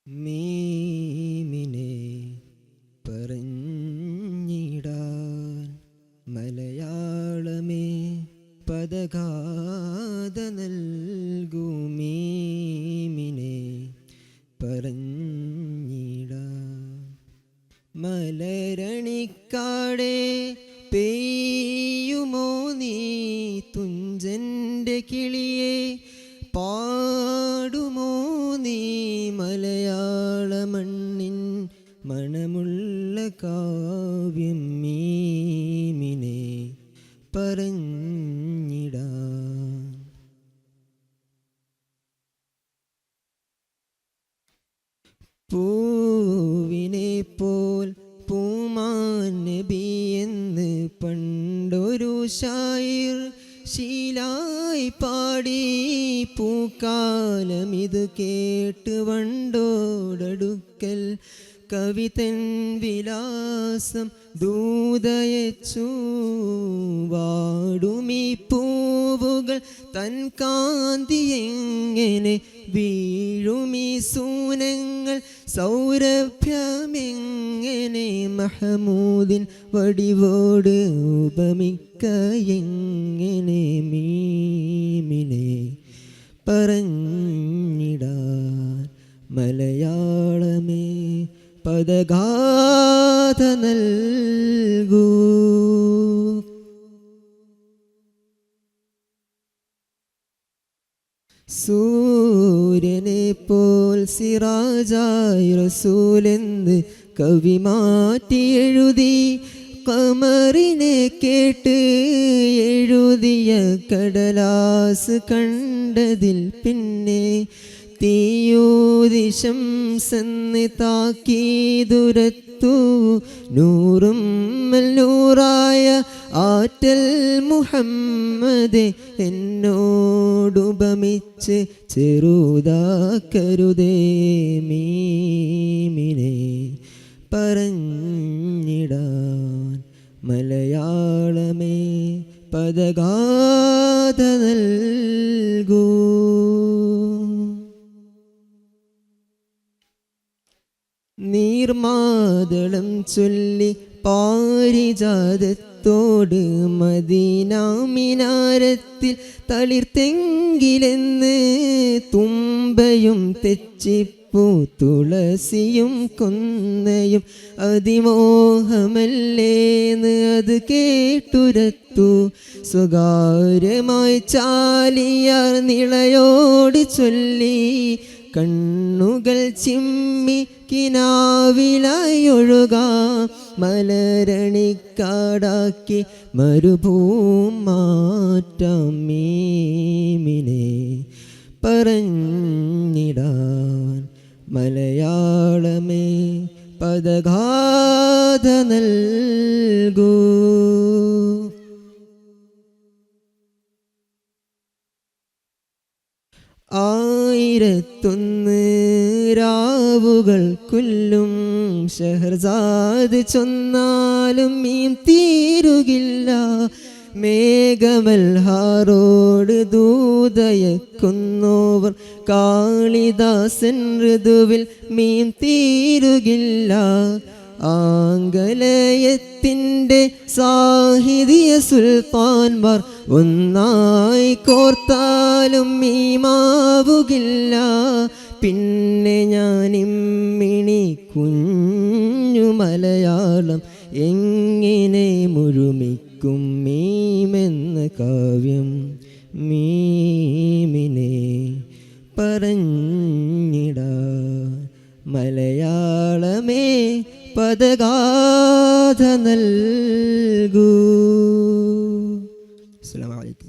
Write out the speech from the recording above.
മീമിനെ പറഞ്ഞിടാൻ മലയാളമേ പദഗാഥ നൽകൂ. മീമിനെ പറഞ്ഞിടാൻ മലരണിക്കാടെ പെയ്യുമോ നീ തുഞ്ചൻ്റെ കിളിയെ, പാടുമോ നീ മലയാള മണ്ണിൻ മണമുള്ള കാവ്യം. മീമിനെ പറഞ്ഞിടാൻ പൂവിനെ പോൽ പൂമാൻ നബി എന്ന് പണ്ടൊരു ശായിർ ശീലായി പാടി. പൂക്കാലമിത് കേട്ട് വണ്ടോടടുക്കൽ കവിതൻ വിലാസം ദൂതയച്ചു. വാടുമീ പൂവുകൾ തൻ കാന്തി എങ്ങനെ വീഴുമീ സൂനങ്ങൾ സൗരഭ്യമെങ്ങനെ. മഹമൂദിൻ വടിവോട് ഉപമിക്ക എങ്ങനെ. മീമിനെ പറഞ്ഞിടാൻ മലയാളമേ പദഗാഥ നൽകൂ. സൂര്യനെ പോൽ സിറാജായി റസൂലെന്ന് കവി മാറ്റി എഴുതി. ഖമറിനെ കേട്ട് എഴുതിയ കടലാസ് കണ്ടതിൽ പിന്നെ തീയൂതിശംസെന്ന് താക്കീതുരത്തു. നൂറും നൂറായ ആറ്റൽ മുഹമ്മദ് എന്നോടുപമിച്ച് ചെറുതാക്കരുതേ. മീമിനെ പറഞ്ഞിടാൻ മലയാളമേ പദഗാഥ നൽകൂ. നീർമാതളം ചൊല്ലി പാരിജാതത്തോട് മദീന മിനാരത്തിൽ തളിർത്തെങ്കിലെന്ന് തുമ്പയും തെച്ചിപ്പൂ തുളസിയും കൊന്നയും അതിമോഹമല്ലേന്ന് അത് കേട്ടുരത്തു. സ്വകാര്യമായി ചാലിയാർ നിളയോട് ചൊല്ലി. കണ്ണുകൾ ചിമ്മി കിനാവിലായി ഒഴുകാം മലരണിക്കാടാക്കി മരുഭൂമാറ്റാം. മീമിനെ പറഞ്ഞിടാൻ മലയാളമേ പദഗാഥ നൽകൂ. ആയിരത്തൊന്ന് രാവുകൾ കൊല്ലും ഷഹർസാദ് ചൊന്നാലും മീം തീരുകില്ല. മേഘമൽഹാറോട് ദൂതയക്കുന്നോവർ കാളിദാസൻ ഋതുവിൽ മീം തീരുകില്ല. ആംഗലേയത്തിൻ്റെ സാഹിത്യ സുൽത്താൻമാർ ഒന്നായി കോർത്താലും മീമാവുകില്ല. പിന്നെ ഞാനിമ്മിണി കുഞ്ഞു മലയാളം എങ്ങനെ മുഴുമിക്കും മീമെന്ന കാവ്യം. മീമിനെ പറഞ്ഞിടാൻ മലയാളമേ പദഗാഥ നൽകൂ. അസ്സലാമു അലൈക്കും.